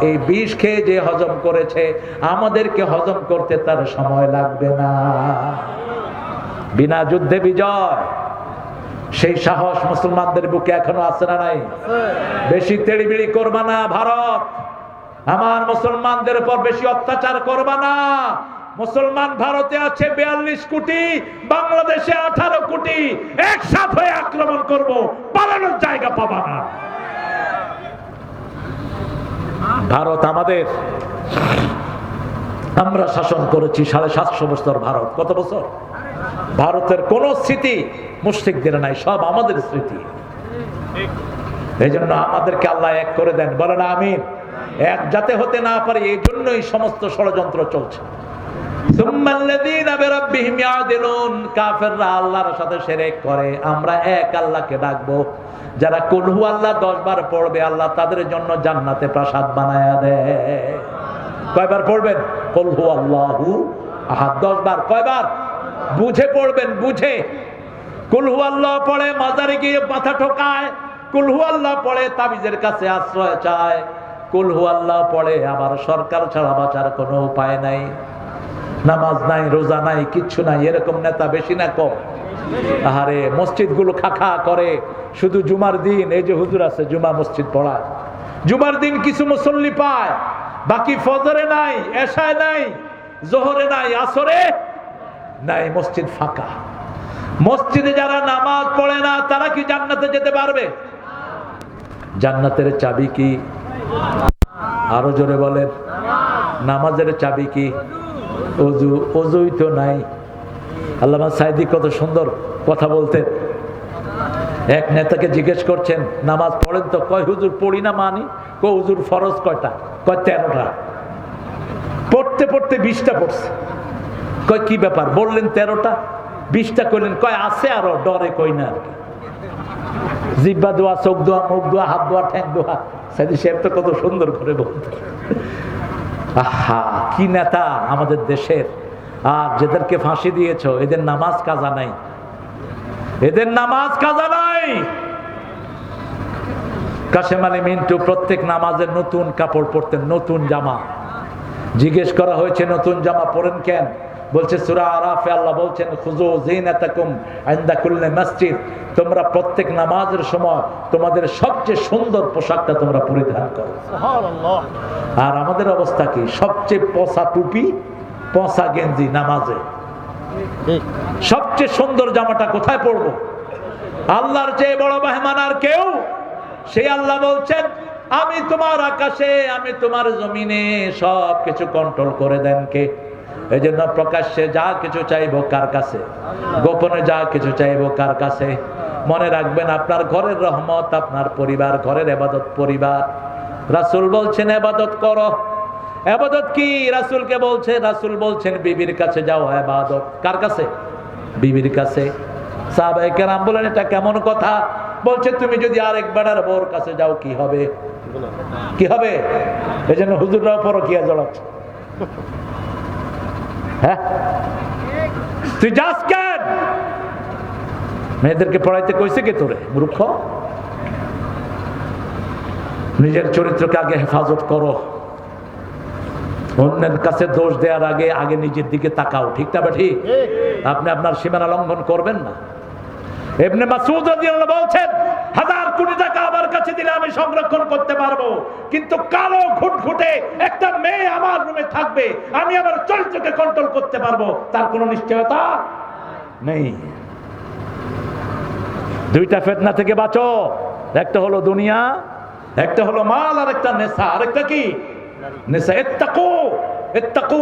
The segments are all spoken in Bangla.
এই বিষ খেয়ে যে হজম করেছে, আমাদেরকে হজম করতে তার সময় লাগবে না। বিনা যুদ্ধে বিজয়, সেই সাহস মুসলমানদের বুকে এখনো আছে না নাই? বেশি তেড়িবিড়ি করবা না ভারত, আমার মুসলমানদের উপর বেশি অত্যাচার করবা না। মুসলমান ভারতে আছে 42 কোটি, বাংলাদেশে 18 কোটি, একসাথে হয়ে আক্রমণ করব, পালানোর জায়গা পাবা না। ভারত আমাদের, আমরা শাসন করেছি 750 বছর। ভারত কত বছর? ভারতের কোন স্মৃতি মুশরিকদের নাই, সব আমাদের স্মৃতি। এই জন্য আমাদেরকে আল্লাহ এক করে দেন, বলেন আমিন। এক যাতে হতে না পারে এই জন্যই সমস্ত ষড়যন্ত্র চলছে। কাফেররা আল্লাহর সাথে শিরক করে, আমরা এক আল্লাহকে ডাকবো। যারা কুল হু আল্লাহ 10 বার পড়বে, আল্লাহ তাদের জন্য জান্নাতে প্রাসাদ বানায়া দেয়। কয়বার পড়বেন? কুল হু আল্লাহু আহাদ 10 বার। কয়বার? বুঝে পড়বেন, বুঝে। কুল হু আল্লাহ পড়ে মাজারে গিয়ে মাথা ঠোকায়, কুল হু আল্লাহ পড়ে তাবিজের কাছে আশ্রয় চায়, কুল হু আল্লাহ পড়ে আবার সরকার ছাড়া বাঁচার কোনো উপায় নাই। নামাজ নাই, রোজা নাই, কিচ্ছু নাই, এরকম নেতা বেশি না কম? আহারে মসজিদ গুলো খাখা করে, শুধু জুমার দিন এই যে হুজুর আছে জুমা মসজিদ পড়ায়, জুমার দিন কিছু মুসল্লি পায়, বাকি ফজরে নাই, এশায় নাই, জোহরে নাই, আসরে নাই, মসজিদ ফাঁকা। মসজিদে যারা নামাজ পড়ে না তারা কি জান্নাতে যেতে পারবে? জান্নাতের চাবি কি? আরো জোরে বলেন। নামাজের চাবি কি? অজু। অজুই তো নাই। আল্লামা সাইদি কত সুন্দর কথা বলতেন। এক নেতাকে জিজ্ঞেস করছেন, নামাজ পড়েন তো? কয় হুজুর পড়ি না মানি। কয় হুজুর ফরজ কয়টা? কয় 13টা। পড়তে পড়তে 20টা পড়ছে। কয় কি ব্যাপার? বললেন 13টা, 20টা কইলেন। কয় আছে আরো, ডরে কই না আর কি। জিব্বা দোয়া, চোখ দোয়া, মুখ দোয়া, হাত দোয়া, ঠ্যাং দোয়া। সাইদি সাহেব তো কত সুন্দর করে বলতেন। আহা কি নেতা আমাদের দেশের। আর যাদেরকে ফাঁসি দিয়েছ এদের নামাজ কাজা নাই, এদের নামাজ কাজা নাই। কাশেম আলী মিন্টু প্রত্যেক নামাজের নতুন কাপড় পরতেন, নতুন জামা। জিজ্ঞেস করা হয়েছে নতুন জামা পরেন কেন? বলছে সূরা আরাফে আল্লাহ বলছেন খুযু যিনাতাকুম ইনদা কুল্লি মসজিদ, তোমরা প্রত্যেক নামাজের সময় তোমাদের সবচেয়ে সুন্দর পোশাকটা তোমরা পরিধান করো। সুবহানাল্লাহ। আর আমাদের অবস্থা কি? সবচেয়ে পচা টুপি, পচা গেঞ্জি নামাজে। সবচেয়ে সুন্দর জামাটা কোথায় পরবো? আল্লাহর চেয়ে বড় মেহমান আর কেউ? সেই আল্লাহ বলছেন আমি তোমার আকাশে, আমি তোমার জমিনে সব কিছু কন্ট্রোল করে দেন কে? এই জন্য প্রকাশ্যে যা কিছু চাইবো কার কাছে, গোপনে যা কিছু চাইবো কার কাছে? মনে রাখবেন আপনার ঘরের রহমত আপনার পরিবার, ঘরের ইবাদত পরিবার। রাসূল বলছেন ইবাদত করো। ইবাদত কি? রাসূলকে বলছে, রাসূল বলছেন বিবির কাছে যাও ইবাদত। কার কাছে? বিবির কাছে। সাহাবায়ে কেরাম বলেন এটা কেমন কথা? বলছে তুমি যদি আরেক বেড়ার বউর কাছে যাও কি হবে? কি হবে? এই জন্য হুজুররাও পরকিয়া জড়াচ্ছে। হ্যাঁ তুই যাস কেন? মেয়েদেরকে পড়াইতে কইছে কে তোরে? মূর্খ। নিজের চরিত্রকে আগে হেফাজত করো। অন্যের কাছে দোষ দেওয়ার আগে আগে নিজের দিকে তাকাও। ঠিক না ঠিক? আপনি আপনার সীমানা লঙ্ঘন করবেন না। ইবনে মাসউদ রাদিয়াল্লাহু আনহু বলছেন 1000 কোটি টাকা আমার কাছে দিলে আমি সংরক্ষণ করতে পারবো, কিন্তু কালো ঘুটঘুটে একটা মেয়ে আমার রুমে থাকবে, আমি আমার চরিত্রকে কন্ট্রোল করতে পারবো, তার কোনো নিশ্চয়তা নেই। দুইটা ফিতনা থেকে বাঁচো। একটা হলো দুনিয়া, একটা হলো মাল, আর একটা নেশা। আরেকটা কি? নেশা। ইত্তাকু, ইত্তাকু,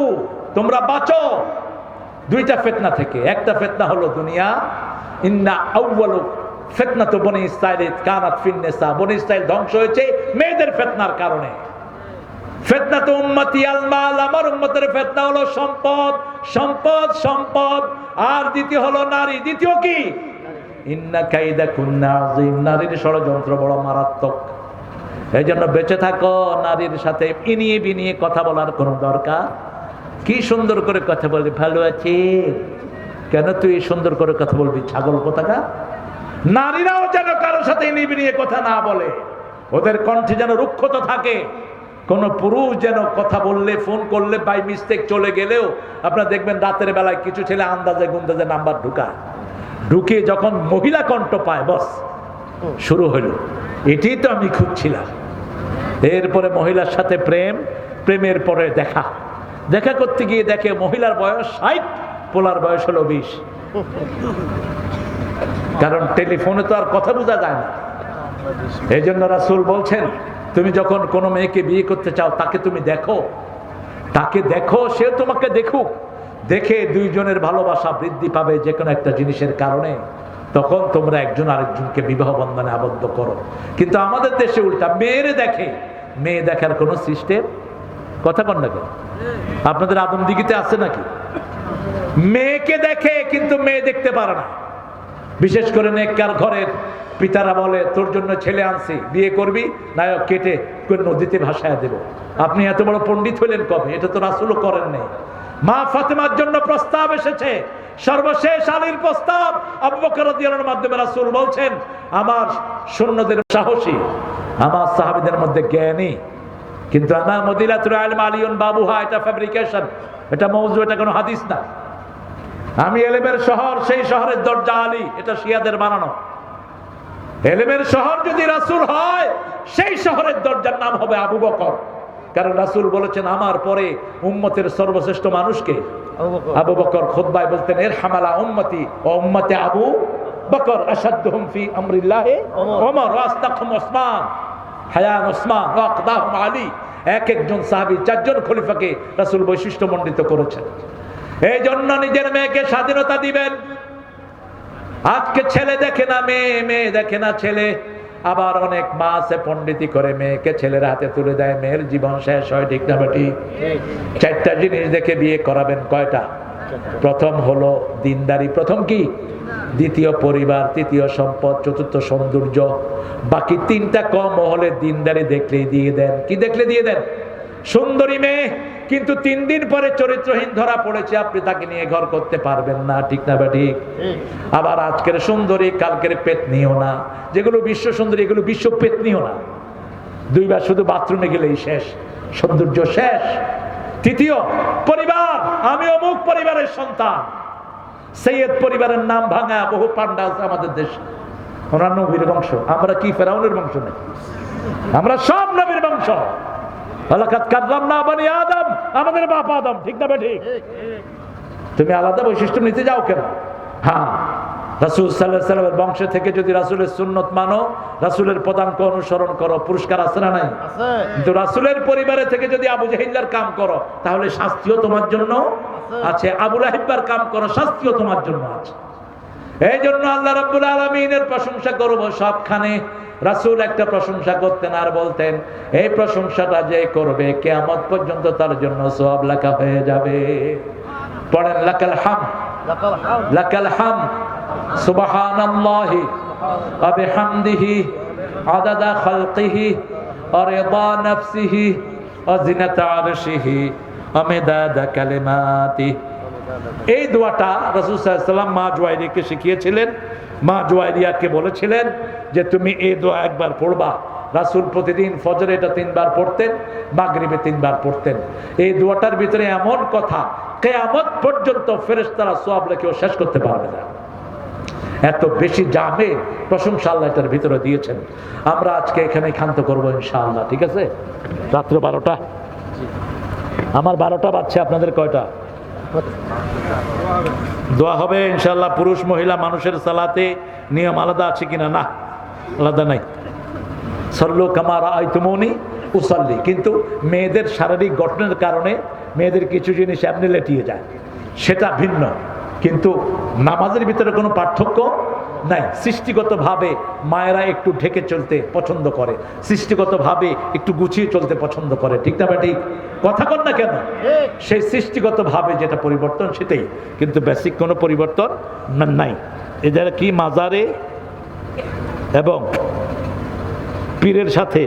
তোমরা বাঁচো দুইটা ফিতনা থেকে। একটা ফিতনা হলো দুনিয়া। ইন্না আউয়ালু ফিতনাতু বনি ইসরাঈল কানাত ফিন নিসা। বনি ইসরাঈল ধ্বংস হয়েছে মেয়েদের ফিতনার কারণে। ফিতনাতু উম্মতি আল মাল, আমার উম্মতের ফিতনা হলো সম্পদ, সম্পদ, সম্পদ। আর দ্বিতীয় হলো নারী। দ্বিতীয় কি? ইন্না কাইদাকুন্না আযীম, নারীর ষড়যন্ত্র বড় মারাত্মক। এই জন্য বেঁচে থাকো। নারীর সাথে ইনিয়ে বিনিয়ে কথা বলার কোনো দরকার? কি সুন্দর করে কথা বলবি, ভালো আছে কেন তুই সুন্দর করে কথা বলবি? ছাগল কোথাকার। নারীরাও যেন কারোর সাথে ইনিয়ে বিনিয়ে কথা না বলে, ওদের কণ্ঠে যেন রুক্ষতা থাকে। কোন পুরুষ যেন কথা বললে, ফোন করলে বাই মিস্টেক চলে গেলেও আপনারা দেখবেন রাতের বেলায় কিছু ছেলে আন্দাজে গুন্দাজে নাম্বার ঢুকে যখন মহিলা কণ্ঠ পায়, বস শুরু হলো। এটাই তো আমি খুঁজছিলাম। এরপরে মহিলার সাথে প্রেমের পরে দেখা করতে গিয়ে দেখে মহিলার বয়স 60, পোলার বয়স হলো 20। কারণ টেলিফোনে তো আর কথা বোঝা যায় না। এই জন্য রাসূল বলছেন, তুমি যখন কোনো মেয়েকে বিয়ে করতে চাও তাকে তুমি দেখো, সে তোমাকে দেখুক, দেখে দুইজনের ভালোবাসা বৃদ্ধি পাবে যে কোনো একটা জিনিসের কারণে, তখন তোমরা একজন আরেকজনকে বিবাহ বন্ধনে আবদ্ধ করো। কিন্তু আমাদের দেশে উল্টা, মেয়ে দেখার কোনো সিস্টেম, কথা কন না কেন? আপনাদের আদমদিঘিতে আছে নাকি? মেয়েকে দেখে কিন্তু মেয়ে দেখতে পারে না। বিশেষ করে নেককার ঘরের পিতারা বলে, তোর জন্য ছেলে আনছি, বিয়ে করবি, নায়ক কেটে নদীতে ভাসায় দেব। আপনি এত বড় পণ্ডিত হলেন কবে? এটা তো রাসূলও করেন নাই। মা ফাতেমার জন্য প্রস্তাব এসেছে, সর্বশেষ আলীর প্রস্তাব। আবু বকর রাদিয়াল্লাহু আনহুর মাধ্যমে রাসূল বলছেন, আমার সৈন্যদের সাহসী, আমার সাহাবীদের মধ্যে জ্ঞানী, কিন্তু আমার মদিনাতুল ইলম আলিয়ুন বাবুহা, এটা ফ্যাব্রিকেশন, এটা মওযু, এটা কোনো হাদিস না। আমি এলেমের শহর, সেই শহরের দরজা আলী, এটা শিয়াদের বানানো। এলেমের শহর যদি রাসূল হয়, সেই শহরের দরজার নাম হবে আবু বকর। কারণ রাসূল বলেছেন, আমার পরে উম্মতের সর্বশ্রেষ্ঠ মানুষকে আবু বকর। খুতবায় বলতেন, ইরহামালা উম্মতি ওয়া উম্মতে আবু বকর, আশাদ্দুহুম ফি আমরিল্লাহি ওমর, ওয়া আস্তাকহুম ওসমান, হায়ান ওসমান, ওয়া আকদাহুম আলী। এক একজন সাহাবী, 4 জন খলিফাকে রাসূল বৈশিষ্ট্যমণ্ডিত করেছেন। এই জন্য নিজের মেয়েকে স্বাধীনতা দিবেন। আজকে ছেলে দেখে না মেয়ে, মেয়ে দেখে না ছেলে। আবার অনেক মা আছে পণ্ডিতি করে মেয়েকে ছেলের হাতে তুলে দেয়, মেয়ের জীবন শেষ হয়। ঠিক না বেটি? 4টা জিনিস দেখে বিয়ে করাবেন। কয়টা? প্রথম হলো দিনদারি, প্রথম কি? দ্বিতীয় পরিবার, তৃতীয় সম্পদ, চতুর্থ সৌন্দর্য। বাকি 3টা কম হলে দিনদারি দেখলেই দিয়ে দেন। কি দেখলে দিয়ে দেন? সুন্দরী মেয়ে, কিন্তু 3 দিন পরে চরিত্রহীন ধরা পড়েছে, আপনি তাকে নিয়ে ঘর করতে পারবেন না। ঠিক না বেটি? আবার আজকের সুন্দরী কালকের পেতনিও না। যেগুলো বিশ্ব সুন্দরী, এগুলো বিশ্ব পেতনিও না। 2 বার শুধু বাথরুমে গেলেই শেষ, সৌন্দর্য শেষ। তৃতীয় পরিবার, আমি অমুক পরিবারের সন্তান। সৈয়দ পরিবারের নাম ভাঙা বহু পান্ডা আছে আমাদের দেশে। ওরা নবীর বংশ, আমরা কি ফেরাউনের বংশ নাকি? আমরা সব নবীর বংশ। আদম, আমাদের বাপ আদম। ঠিক না বেঠিক? তুমি আলাদা বৈশিষ্ট্য নিতে যাও কেন? হ্যাঁ, রাসূল সাল্লাল্লাহু আলাইহি ওয়াসাল্লামের বংশ থেকে যদি রাসূলের সুন্নত মানো, রাসূলের পদাঙ্ক অনুসরণ করো, পুরস্কার আছে না নাই? কিন্তু রাসূলের পরিবারে থেকে যদি আবু জাহিলের কাম করো, তাহলে শাস্তিও তোমার জন্য আছে। আবু লাহাবের কাম করো, শাস্তিও তোমার জন্য আছে। এই জন্য আল্লাহ রাব্বুল আলামিনের প্রশংসা করব সবখানে। রাসূল একটা প্রশংসা করতেন আর বলতেন, এই প্রশংসাটা যে করবে কিয়ামত পর্যন্ত তার জন্য সওয়াব লেখা হয়ে যাবে। পড়েন, লাকাল হামদ, লাকাল হামদ, সুবহানাল্লাহি ওয়া বিহামদিহি, আদাদা খালকিহি ওয়া রিদা নাফসিহি ওয়া জিনাতা আরশিহি ওয়া মিদাদা কালিমাতিহি। এই দোয়াটা রাসূল সাল্লাল্লাহু আলাইহি ওয়াসাল্লাম মা জুয়াইরিয়াকে শিখিয়েছিলেন। মা জুয়াইরিয়াকে বলেছিলেন যে তুমি এই দোয়া একবার পড়বা। রাসূল প্রতিদিন ফজরে এটা 3 বার পড়তেন, মাগরিবে 3 বার পড়তেন। এই দোয়াটার ভিতরে এমন কথা, কিয়ামত পর্যন্ত ফেরেশতারা সওয়াব লিখেও শেষ করতে পারবে না। এত বেশি জামে প্রশংসা আল্লাহ এটার ভিতরে দিয়েছেন। আমরা আজকে এখানে ক্ষান্ত করবো ইনশাআল্লাহ। ঠিক আছে? রাত্র 12টা, আমার 12টা বাজছে, আপনাদের কয়টা? দোয়া হবে ইনশাআল্লাহ। পুরুষ মহিলা মানুষের সালাতে নিয়ম আলাদা আছে কিনা? না, আলাদা নাই। সল্লু কামা রাআইতুমুনি উসাল্লি। কিন্তু মেয়েদের শারীরিক গঠনের কারণে মেয়েদের কিছু জিনিস এমনি লেটিয়ে যায়, সেটা ভিন্ন। কিন্তু নামাজের ভিতরে কোনো পার্থক্য নাই। সৃষ্টিগতভাবে মায়েরা একটু ঢেকে চলতে পছন্দ করে, সৃষ্টিগতভাবে একটু গুছিয়ে চলতে পছন্দ করে। ঠিক না ঠিক? কথা কন না কেন? সেই সৃষ্টিগতভাবে যেটা পরিবর্তন সেটাই, কিন্তু বেসিক কোনো পরিবর্তন নাই। এদের কি মাজারে এবং পীরের সাথে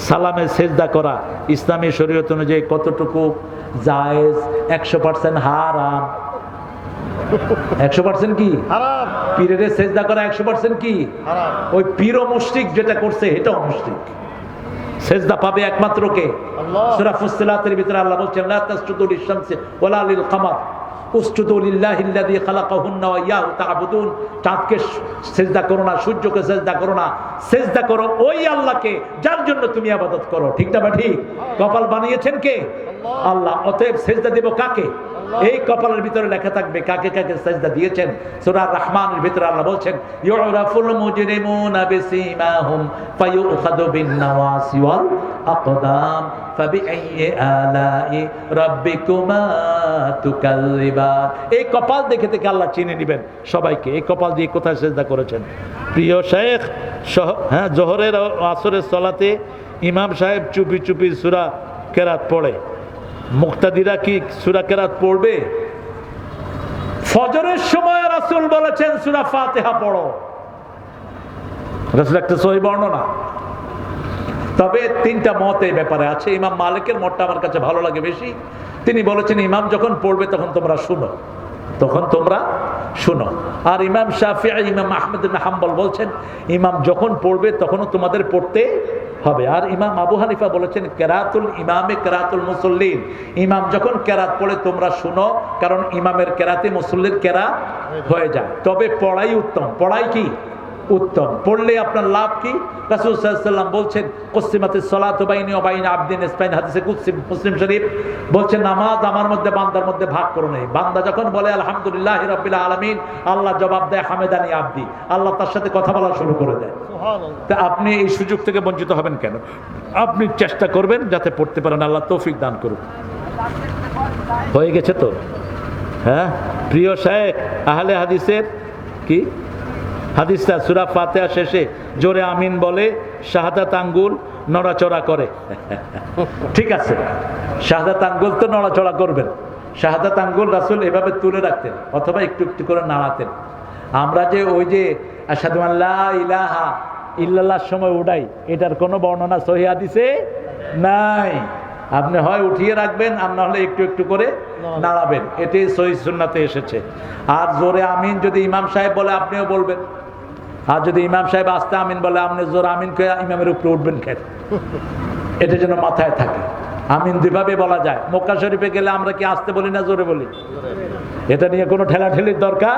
সালামে সেজদা করা ইসলামী শরীয়ত অনুযায়ী কতটুকু জায়েজ? 100% হারাম। 100% কি হারাম? পীরের সেজদা করা 100% কি হারাম? ওই পীর ও মুশরিক যেটা করছে এটাও মুশরিক। সেজদা পাবে একমাত্র কে? সূরা ফুসসিলাতের ভিতরে আল্লাহ বলছেন লা তাসজুদু লিশ-শামসি ওয়ালা লিল-কামার উসজুদু লিল্লাহিল্লাযী খালাকাহুন্না ওয়া ইয়্যাহু তা'বুদুন। চাঁদকে সিজদা করো না, সূর্যকে সিজদা করো না, সিজদা করো ওই আল্লাহকে যার জন্য তুমি ইবাদত করো। ঠিক না? ঠিক। কপাল বানিয়েছেন কে? আল্লাহ। অতএব সিজদা দেব কাকে? এই কপালের ভিতরে লেখা থাকবে কাকে কাকে সিজদা দিয়েছেন। সূরা রহমানের ভিতরে আল্লাহ বলছেন ইউরাফুল মুজরিমুনা বিসীমাহুম ফায়ুখাযু বিন-নাওয়াসি ওয়াল আকদাম ফাবিআইয়ি আলাই রাব্বিকুমা তুকাল্লিবান। এই কপাল দেখে দেখে আল্লাহ চিনে নেবেন সবাইকে। এই কপাল দিয়ে কোথায় সিজদা করেছেন। প্রিয় শেখ, হ্যাঁ, জোহরের আসরের সালাতে ইমাম সাহেব চুপি চুপি সূরা কেরাত পড়ে, মুক্তাদিরা কি সূরা কেরাত পড়বে? ফজরের সময় রাসূল বলেছেন সূরা ফাতিহা পড়ো। রাসূল একটা সহিহ বর্ণনা। তবে তিনটা মত এই ব্যাপারে আছে। ইমাম মালিকের মতটা আমার কাছে ভালো লাগে বেশি। তিনি বলেছেন ইমাম যখন পড়বে তখন তোমরা শুনো, তখন তোমরা শুনো। আর ইমাম শাফিঈ, ইমাম আহমদ ইবনে হাম্বল বলছেন ইমাম যখন পড়বে তখনও তোমাদের পড়তে হবে। আর ইমাম আবু হানিফা বলেছেন কেরাতুল ইমামে কেরাতুল মুসল্লিন। ইমাম যখন কেরাত পড়ে তোমরা শুনো, কারণ ইমামের কেরাতে মুসল্লির কেরাত হয়ে যায়। তবে পড়াই উত্তম। পড়াই কি উত্তম? পড়লে আপনার লাভ কি? রাসূল সাল্লাল্লাহু আলাইহি ওয়াসাল্লাম বলছেন কুসিমাতিস সালাতু বাইনি ওয়া বাইনা আবদিন ইসফাইন, হাদিসে কুদসি মুসলিম শরীফ বলছেন নামাজ আমার মধ্যে বান্দার মধ্যে ভাগ করো নাই। বান্দা যখন বলে আলহামদুলিল্লাহি রাব্বিল আলামিন, আল্লাহ জবাব দেয় হামেদানি আবদি। আল্লাহ তার সাথে কথা বলা শুরু করে দেয়। সুবহানাল্লাহ। তা আপনি এই সুযোগ থেকে বঞ্চিত হবেন কেন? আপনি চেষ্টা করবেন যাতে পড়তে পারেন। আল্লাহ তৌফিক দান করুন। হয়ে গেছে তো? হ্যাঁ প্রিয় শেখ, আহলে হাদিসের কি হাদিসটা সূরা ফাতিহা শেষে জোরে আমিন বলে, শাহাদাত আঙ্গুল নড়াচড়া করে। ঠিক আছে, শাহাদাত আঙ্গুল তো নড়াচড়া করবেন। শাহাদাত আঙ্গুল রাসূল এভাবে তুলে রাখতেন অথবা একটু একটু করে নাড়াতেন। আমরা যে ওই যে আশহাদু আল্লা ইলাহা ইল্লাল্লাহর সময় উঠাই, এটার কোনো বর্ণনা সহিহ হাদিসে নাই। আপনি হয় উঠিয়ে রাখবেন আর না হলে একটু একটু করে নাড়াবেন, এটাই সহিহ সুন্নাতে এসেছে। আর জোরে আমিন যদি ইমাম সাহেব বলে আপনিও বলবেন। আর যদি ইমাম সাহেব আস্তে আমিন বলে আপনি জোরে আমিন কে ইমামের উপরে উঠবেন কেন? এটা যেন মাথায় থাকে। আমিন দুইভাবে বলা যায়। মক্কা শরীফে গেলে আমরা কি আস্তে বলি না জোরে বলি? এটা নিয়ে কোনো ঠেলাঠেলির দরকার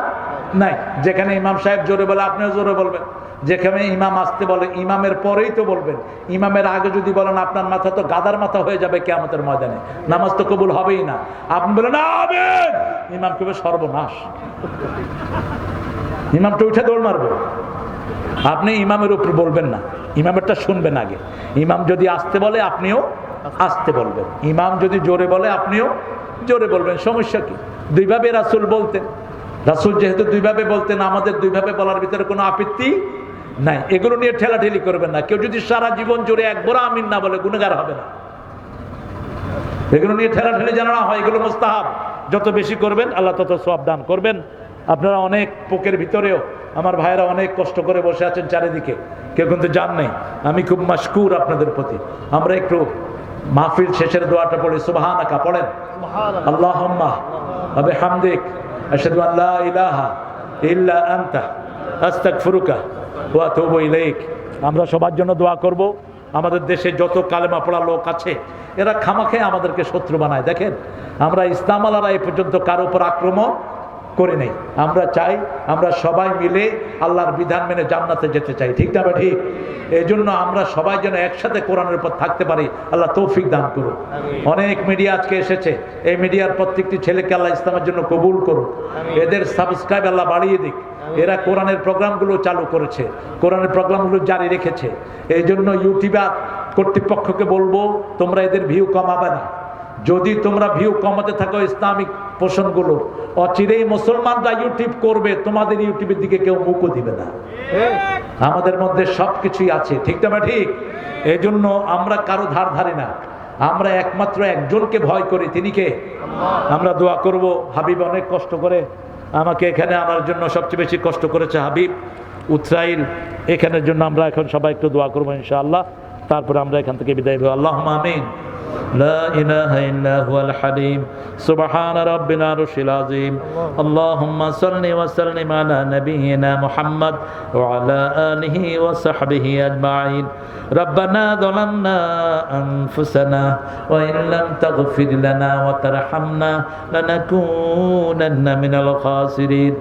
নাই। যেখানে ইমাম সাহেব জোরে বলে আপনিও জোরে বলবেন, যেখানে ইমাম আসতে বলে ইমামের পরেই তো বলবেন। ইমামের আগে যদি বলেন আপনার মাথা তো গাদার মাথা হয়ে যাবে কিয়ামতের ময়দানে, নামাজ তো কবুল হবেই না। আপনি বলেন আমিন, ইমাম কবে সর্বনাশ, ইমামটা উঠে দৌড় মারবে। আপনি ইমামের উপর বলবেন না, ইমামেরটা শুনবেন আগে। ইমাম যদি আসতে বলে আপনিও আসতে বলবেন, ইমাম যদি জোরে বলে আপনিও জোরে বলবেন। সমস্যা কি? দুইভাবে রাসূল বলতেন। রাসূল যেহেতু দুইভাবে বলতেন, আমাদের দুইভাবে বলার ভিতরে কোনো আপত্তি নাই। এগুলো নিয়ে ঠেলাঠেলি করবেন না। কেউ যদি সারা জীবন জুড়ে একবার আমিন না বলে গুনাহগার হবে না। এগুলো নিয়ে ঠেলাঠেলি যেন না হয়, এগুলো মুস্তাহাব। যত বেশি করবেন আল্লাহ তত সওয়াব দান করবেন। আপনারা অনেক পোকের ভিতরেও আমার ভাইরা অনেক কষ্ট করে বসে আছেন চারিদিকে, কেউ কিন্তু জান নেই। আমি খুব মাশকুর আপনাদের প্রতি। আমরা একটু মাহফিল শেষের দোয়াটা পড়ি। সুবহানাকা পড়েন, আল্লাহুম্মা ওয়া বিহামদিক আশহাদু আল লা ইলাহা ইল্লা আনতা আস্তাগফিরুকা ওয়া আতুবু ইলাইক। আমরা সবার জন্য দোয়া করব। আমাদের দেশে যত কালেমা পড়া লোক আছে এরা খামাখে আমাদেরকে শত্রু বানায়। দেখেন, আমরা ইসলাম আলারা এই পর্যন্ত কারো উপর আক্রমণ করে নেই। আমরা চাই আমরা সবাই মিলে আল্লাহর বিধান মেনে জান্নাতে যেতে চাই। ঠিক না? ঠিক। এই জন্য আমরা সবাই যেন একসাথে কোরআনের উপর থাকতে পারি। আল্লাহ তৌফিক দান করুন। অনেক মিডিয়া আজকে এসেছে, এই মিডিয়ার প্রত্যেকটি ছেলেকে আল্লাহ ইসলামের জন্য কবুল করুন। এদের সাবস্ক্রাইব আল্লাহ বাড়িয়ে দিক। এরা কোরআনের প্রোগ্রামগুলো চালু করেছে, কোরআনের প্রোগ্রামগুলো জারি রেখেছে। এই জন্য ইউটিউবার কর্তৃপক্ষকে বলবো তোমরা এদের ভিউ কমাবে না। যদি তোমরা ভিউ কমাতে থাকো ইসলামিক পোষণগুলো, অচিরেই মুসলমানরা ইউটিউব করবে, তোমাদের ইউটিউবের দিকে কেউ মুখও দিবে না। আমাদের মধ্যে সবকিছুই আছে। ঠিক না? ঠিক। এই জন্য আমরা কারো ধার ধারি না। আমরা একমাত্র একজনকে ভয় করি, তিনি কে? আমরা দোয়া করব। হাবিব অনেক কষ্ট করে আমাকে এখানে আনার জন্য সবচেয়ে বেশি কষ্ট করেছে হাবিব উতরাইল। এখানের জন্য আমরা এখন সবাই একটু দোয়া করবো ইনশাআল্লাহ। তারপরে আমরা এখান থেকে বিদায় হবো। আল্লাহুম্মা আমিন। লা ইলাহা ইল্লা হুয়াল হালিম সুবহান রাব্বিল আরশিল আযীম। আল্লাহুম্মা সাল্লি ওয়া সাল্লিম আলা নাবিয়িনা মুহাম্মদ ওয়া আলা আলিহি ওয়া সাহবিহি আজমাইন। রব্বানা যালামনা আনফুসানা ওয়া ইন লাম তাগফির লানা ওয়া তারহামনা লানাকুনান্না মিনাল খাসিরিন।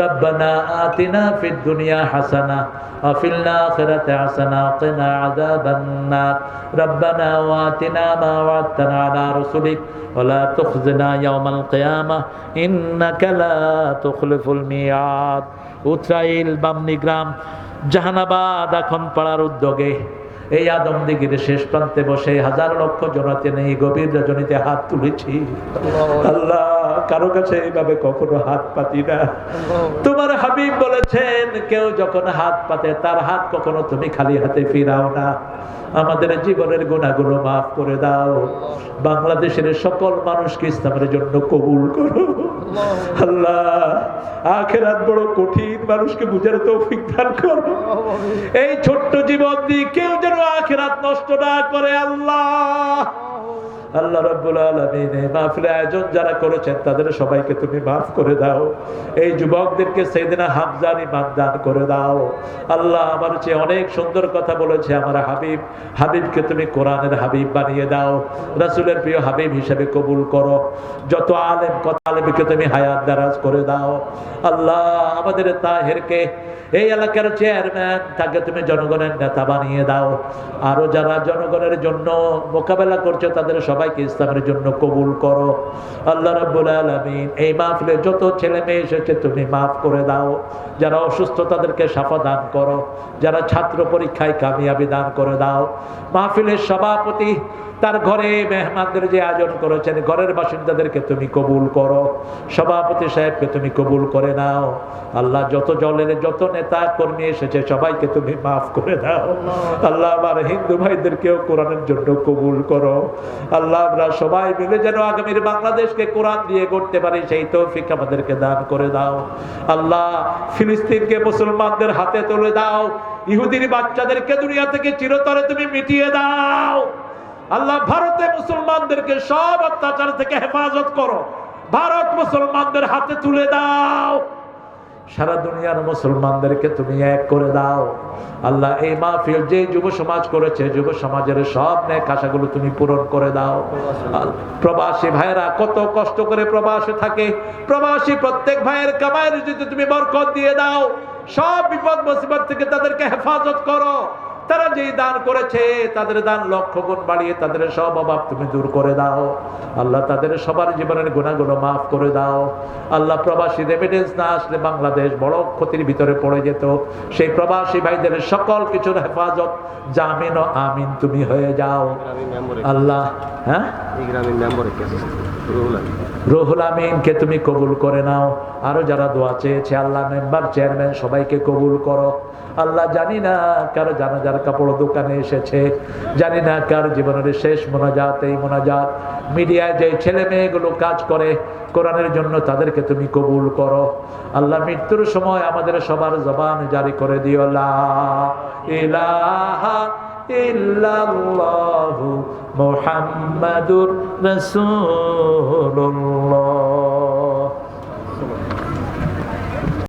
রব্বানা আতিনা ফিদ দুনিয়া হাসানা ওয়া ফিল আখিরাতি হাসানা ওয়া কিনা আযাবান নার। রব্বানা ওয়াতিনা মা ওয়া'আদতানা আলা রাসূলিক ওয়া লা তুখজিনা ইয়াওমাল কিয়ামাহ ইন্নাকা লা তুখলিফুল মিয়াদ। উত্রাইল বামনি গ্রাম জাহানাবাদ এখন পাড়ার উদ্যোগে এই আদমদিগির শেষ প্রান্তে বসে হাজার লক্ষ জনাতে নেই গভীর রজনীতে হাত তুলেছি। আল্লাহ, কারো কাছে এইভাবে কখনো হাত পাতি না। তোমার হাবিব বলেছেন, কেউ যখন হাত পাতে তার হাত কখনো তুমি খালি হাতে ফিরাও না। আমাদের জীবনের গুনাহগুলো মাফ করে দাও। বাংলাদেশের সকল মানুষকে ইসলামের জন্য কবুল করো। আল্লাহ, আখিরাত বড় কঠিন, মানুষকে বুঝার তৌফিক দান করো। এই ছোট্ট জীবন দিয়ে কেউ যেন আখিরাত নষ্ট না করে। আল্লাহ আল্লাহ রাব্বুল আলামিন এই মাহফিলের আয়োজন যারা করেছেন তাদের সবাইকে তুমি মাফ করে দাও। এই যুবকদেরকে সাইয়েদনা হামজার ঈমান দান করে দাও। আল্লাহ, আমার চেয়ে অনেক সুন্দর কথা বলেছে আমার হাবিবকে তুমি কোরআনের হাবিব বানিয়ে দাও। রাসূলের প্রিয় হাবিব হিসেবে কবুল করো। যত আলেম কথা আলেমকে তুমি হায়াত দারাজ করে দাও। আল্লাহ, আমাদের তাহেরকে এই এলাকার চেয়ারম্যান, তাকে তুমি জনগণের নেতা বানিয়ে দাও। আরো যারা জনগণের জন্য মোকাবেলা করছে তাদের সবাইকে ইসলামের জন্য কবুল করো। আল্লাহ রাব্বুল আলামিন, এই মাহফিলে যত ছেলে মেয়ে এসেছে তুমি মাফ করে দাও। যারা অসুস্থ তাদেরকে শাফা দান করো। যারা ছাত্র পরীক্ষায় কামিয়াবি দান করে দাও। মাহফিলের সভাপতি তার ঘরে মেহমানদের যে আয়োজন করেছেন, ঘরের বাসিন্দাদেরকে তুমি কবুল করো। সভাপতি সাহেবকে তুমি কবুল করে নাও। আল্লাহ, যত দলের যত নেতা কর্মী এসেছে সবাইকে তুমি মাফ করে দাও। আল্লাহ, আমার হিন্দু ভাইদেরকেও কোরআনের জন্য কবুল করো। আল্লাহ, আমরা সবাই মিলে যেন আগামীর বাংলাদেশকে কোরআন দিয়ে গড়তে পারি সেই তৌফিক আমাদেরকে দান করে দাও। আল্লাহ, ফিলিস্তিনকে মুসলমানদের হাতে তুলে দাও। ইহুদির বাচ্চাদেরকে দুনিয়া থেকে চিরতরে তুমি মিটিয়ে দাও। আল্লাহ, ভারতে মুসলমানদেরকে সব অত্যাচার থেকে হেফাজত করো। ভারত মুসলমানদের হাতে তুলে দাও। সারা দুনিয়ার মুসলমানদেরকে তুমি এক করে দাও। আল্লাহ, এই মাহফিল যে যুব সমাজ করেছে, যুব সমাজের সব নেক আশাগুলো তুমি পূরণ করে দাও। প্রবাসী ভাইয়েরা কত কষ্ট করে প্রবাসে থাকে, প্রবাসী প্রত্যেক ভাইয়ের কামাইয়ের যদি তুমি বরকত দিয়ে দাও। সব বিপদ মুসিবত থেকে তাদেরকে হেফাজত করো। তারা যেই দান করেছে তাদের দান লক্ষ গুণ বাড়িয়ে তাদের সব অভাব তুমি দূর করে দাও। আল্লাহ, তাদের সবার জীবনের গুনাহগুলো মাফ করে দাও। আল্লাহ, প্রবাসী রেমিটেন্স না আসলে বাংলাদেশ বড় ক্ষতির ভিতরে পড়ে যেত। সেই প্রবাসী ভাইদের সকল কিছুর হেফাজত জামিন ও আমিন তুমি হয়ে যাও। আল্লাহ, হ্যাঁ, রুহুল আমিনকে তুমি কবুল করে নাও। আরো যারা দোয়া চেয়েছে আল্লাহ, মেম্বার চেয়ারম্যান সবাইকে কবুল করো। আল্লাহ, জানি না কারো জানাজার কাপড় দোকানে এসেছে, জানি না কার জীবনের শেষ মোনাজাত এই মোনাজাত। মিডিয়ায় যে ছেলে মেয়েগুলো কাজ করে কোরআনের জন্য তাদেরকে তুমি কবুল করো। আল্লাহ, মৃত্যুর সময় আমাদের সবার জবান জারি করে দিও লা ইলাহা ইল্লাল্লাহু মুহাম্মাদুর রাসূলুল্লাহ।